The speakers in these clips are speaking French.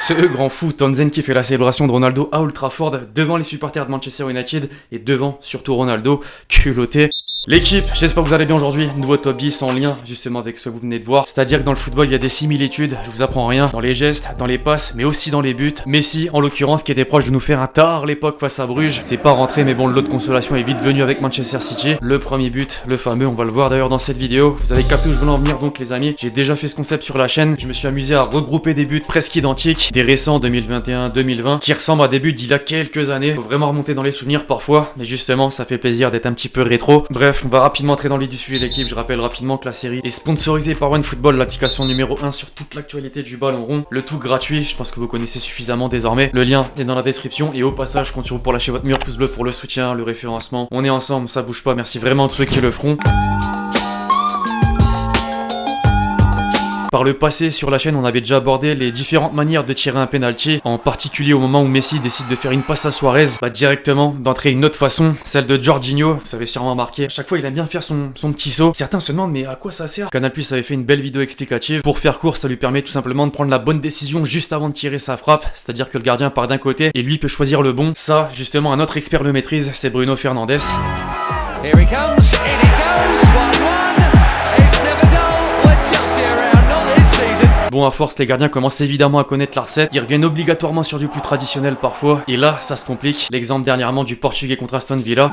Ce grand fou Townsend qui fait la célébration de Ronaldo à Old Trafford devant les supporters de Manchester United et devant surtout Ronaldo, culotté. L'équipe, j'espère que vous allez bien aujourd'hui, nouveau top 10 en lien justement avec ce que vous venez de voir, c'est-à-dire que dans le football il y a des similitudes, je vous apprends rien, dans les gestes, dans les passes, mais aussi dans les buts. Messi en l'occurrence qui était proche de nous faire un tard l'époque face à Bruges, c'est pas rentré mais bon le lot de consolation est vite venu avec Manchester City. Le premier but, le fameux, on va le voir d'ailleurs dans cette vidéo, vous avez capté où je voulais en venir donc les amis, j'ai déjà fait ce concept sur la chaîne, je me suis amusé à regrouper des buts presque identiques, des récents 2021-2020, qui ressemblent à des buts d'il y a quelques années, faut vraiment remonter dans les souvenirs parfois, mais justement ça fait plaisir d'être un petit peu rétro. Bref, on va rapidement entrer dans le vif du sujet de l'équipe. Je rappelle rapidement que la série est sponsorisée par OneFootball, l'application numéro 1 sur toute l'actualité du ballon rond. Le tout gratuit, je pense que vous connaissez suffisamment désormais. Le lien est dans la description et au passage, je compte sur vous pour lâcher votre meilleur pouce bleu pour le soutien, le référencement. On est ensemble, ça bouge pas. Merci vraiment à tous ceux qui le feront. Par le passé, sur la chaîne, on avait déjà abordé les différentes manières de tirer un penalty, en particulier au moment où Messi décide de faire une passe à Suarez, directement d'entrer une autre façon, celle de Jorginho, vous avez sûrement remarqué. À chaque fois, il aime bien faire son petit saut. Certains se demandent, mais à quoi ça sert? Canal+ avait fait une belle vidéo explicative. Pour faire court, ça lui permet tout simplement de prendre la bonne décision juste avant de tirer sa frappe, c'est-à-dire que le gardien part d'un côté et lui peut choisir le bon. Ça, justement, un autre expert le maîtrise, c'est Bruno Fernandes. Here he comes, in he goes, 1-1, it's never dull with Chelsea around, not this season. Bon, à force, les gardiens commencent évidemment à connaître la recette. Ils reviennent obligatoirement sur du plus traditionnel parfois. Et là, ça se complique. L'exemple dernièrement du Portugais contre Aston Villa.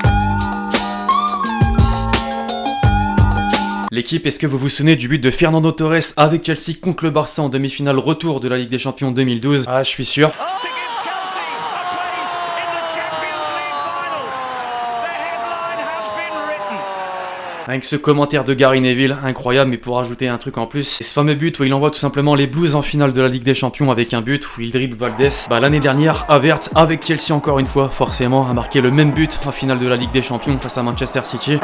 L'équipe, est-ce que vous vous souvenez du but de Fernando Torres avec Chelsea contre le Barça en demi-finale retour de la Ligue des Champions 2012? Ah, je suis sûr. Avec ce commentaire de Gary Neville, incroyable, mais pour ajouter un truc en plus, c'est ce fameux but où il envoie tout simplement les Blues en finale de la Ligue des Champions avec un but où il dribble Valdés. L'année dernière, Havertz, avec Chelsea encore une fois, forcément, a marqué le même but en finale de la Ligue des Champions face à Manchester City.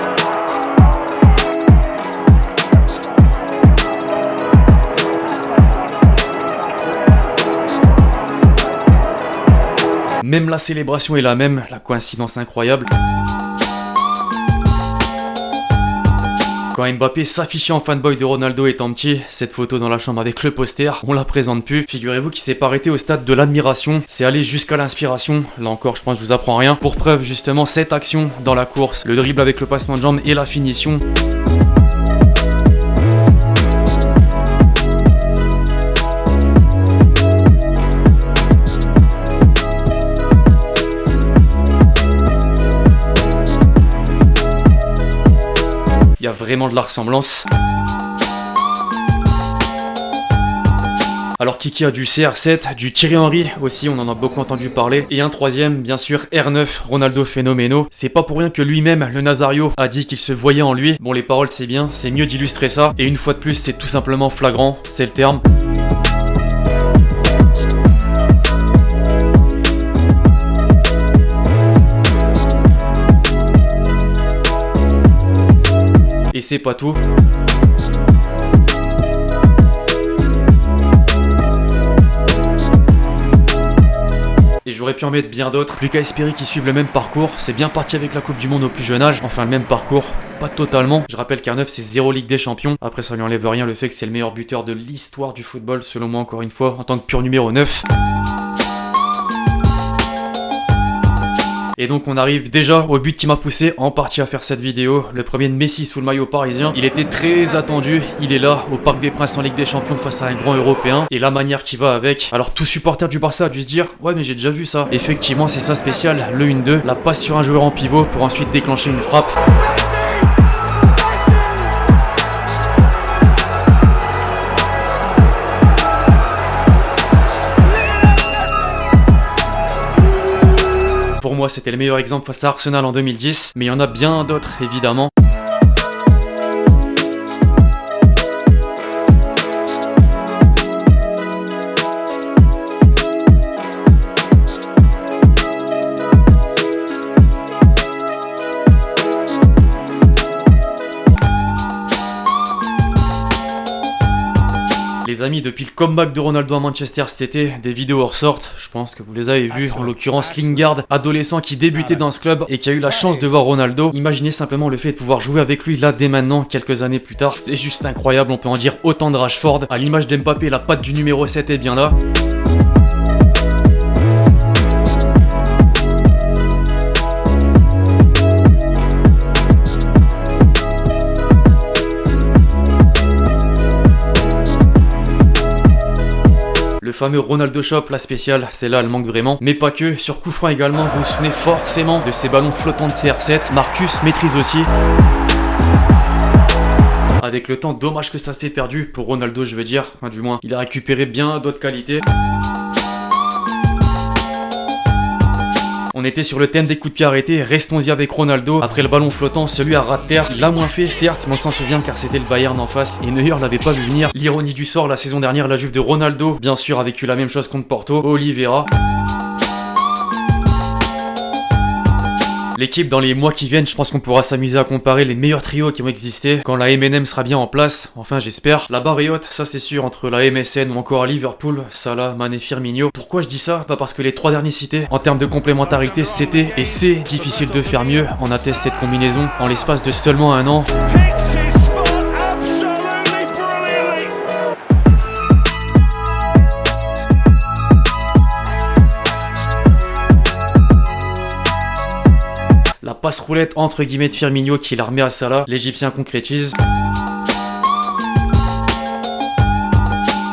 Même la célébration est la même, la coïncidence incroyable. Quand Mbappé s'affichait en fanboy de Ronaldo étant petit, cette photo dans la chambre avec le poster, on la présente plus. Figurez-vous qu'il s'est pas arrêté au stade de l'admiration, c'est allé jusqu'à l'inspiration. Là encore, je pense que je vous apprends rien. Pour preuve, justement, cette action dans la course, le dribble avec le passement de jambe et la finition. Il y a vraiment de la ressemblance. Alors Kiki a du CR7, du Thierry Henry aussi, on en a beaucoup entendu parler. Et un troisième, bien sûr, R9, Ronaldo Phénoméno. C'est pas pour rien que lui-même, le Nazario, a dit qu'il se voyait en lui. Bon, les paroles c'est bien, c'est mieux d'illustrer ça. Et une fois de plus, c'est tout simplement flagrant, c'est le terme. Et c'est pas tout. Et j'aurais pu en mettre bien d'autres. Plus qu'à espérer qu'ils suivent le même parcours. C'est bien parti avec la Coupe du Monde au plus jeune âge. Enfin, le même parcours. Pas totalement. Je rappelle qu'R9 c'est 0 Ligue des Champions. Après, ça lui enlève rien le fait que c'est le meilleur buteur de l'histoire du football, selon moi, encore une fois, en tant que pur numéro 9. Et donc on arrive déjà au but qui m'a poussé en partie à faire cette vidéo, le premier de Messi sous le maillot parisien. Il était très attendu, il est là au Parc des Princes en Ligue des Champions face à un grand européen et la manière qui va avec. Alors tout supporter du Barça a dû se dire ouais mais j'ai déjà vu ça. Effectivement c'est ça spécial, le 1-2, la passe sur un joueur en pivot pour ensuite déclencher une frappe. Pour moi, c'était le meilleur exemple face à Arsenal en 2010, mais il y en a bien d'autres, évidemment. Les amis, depuis le comeback de Ronaldo à Manchester cet été, des vidéos ressortent, je pense que vous les avez vues, en l'occurrence Lingard, adolescent qui débutait dans ce club et qui a eu la chance de voir Ronaldo. Imaginez simplement le fait de pouvoir jouer avec lui là dès maintenant, quelques années plus tard, c'est juste incroyable, on peut en dire autant de Rashford. À l'image d'Mbappé, la patte du numéro 7 est bien là. fameux Ronaldo Shop, la spéciale, celle-là elle manque vraiment. Mais pas que, sur coup franc également, vous vous souvenez forcément de ces ballons flottants de CR7. Marcus maîtrise aussi. Avec le temps, dommage que ça s'est perdu pour Ronaldo, je veux dire. Enfin, du moins, il a récupéré bien d'autres qualités. On était sur le thème des coups de pied arrêtés, restons-y avec Ronaldo. Après le ballon flottant, celui à ras de terre, il l'a moins fait certes, mais on s'en souvient car c'était le Bayern en face et Neuer l'avait pas vu venir. L'ironie du sort, la saison dernière, la Juve de Ronaldo, bien sûr, a vécu la même chose contre Porto, Oliveira. L'équipe dans les mois qui viennent, je pense qu'on pourra s'amuser à comparer les meilleurs trios qui ont existé quand la MNM sera bien en place, enfin j'espère. La barre est haute, ça c'est sûr, entre la MSN ou encore à Liverpool, Salah, Mané, Firmino. Pourquoi je dis ça? Pas parce que les trois derniers cités, en termes de complémentarité, c'était et c'est difficile de faire mieux. On atteste cette combinaison en l'espace de seulement un an. La passe roulette entre guillemets de Firmino qui la remet à Salah, l'Égyptien concrétise.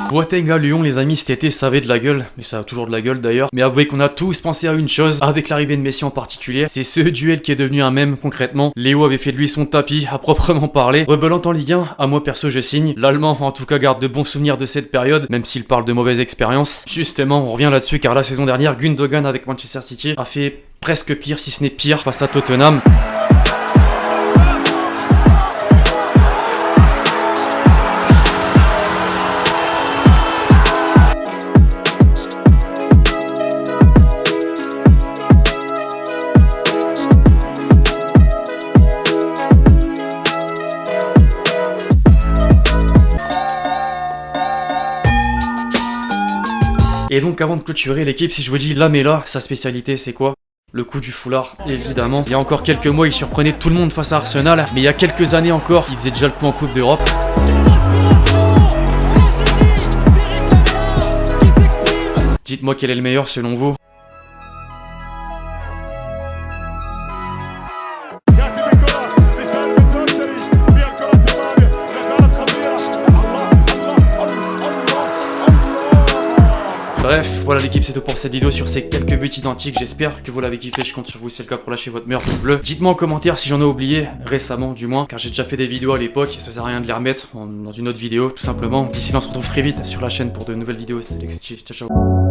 Boateng à Lyon, les amis, cet été ça avait de la gueule, mais ça a toujours de la gueule d'ailleurs. Mais avouez qu'on a tous pensé à une chose, avec l'arrivée de Messi en particulier, c'est ce duel qui est devenu un mème concrètement. Léo avait fait de lui son tapis, à proprement parler. Rebelant en Ligue 1, à moi perso je signe. L'Allemand en tout cas garde de bons souvenirs de cette période, même s'il parle de mauvaises expériences. Justement, on revient là-dessus car la saison dernière, Gundogan avec Manchester City a fait presque pire, si ce n'est pire, face à Tottenham. Et donc avant de clôturer l'équipe, si je vous dis Lamela, sa spécialité c'est quoi? Le coup du foulard, évidemment. Il y a encore quelques mois, il surprenait tout le monde face à Arsenal, mais il y a quelques années encore, il faisait déjà le coup en Coupe d'Europe. Dites-moi quel est le meilleur selon vous? Bref, voilà l'équipe, c'est tout pour cette vidéo sur ces quelques buts identiques. J'espère que vous l'avez kiffé, je compte sur vous, c'est le cas pour lâcher votre meilleur pouce bleu. Dites-moi en commentaire si j'en ai oublié, récemment du moins, car j'ai déjà fait des vidéos à l'époque, ça sert à rien de les remettre dans une autre vidéo, tout simplement. D'ici là, on se retrouve très vite sur la chaîne pour de nouvelles vidéos. C'était Lexi, ciao ciao.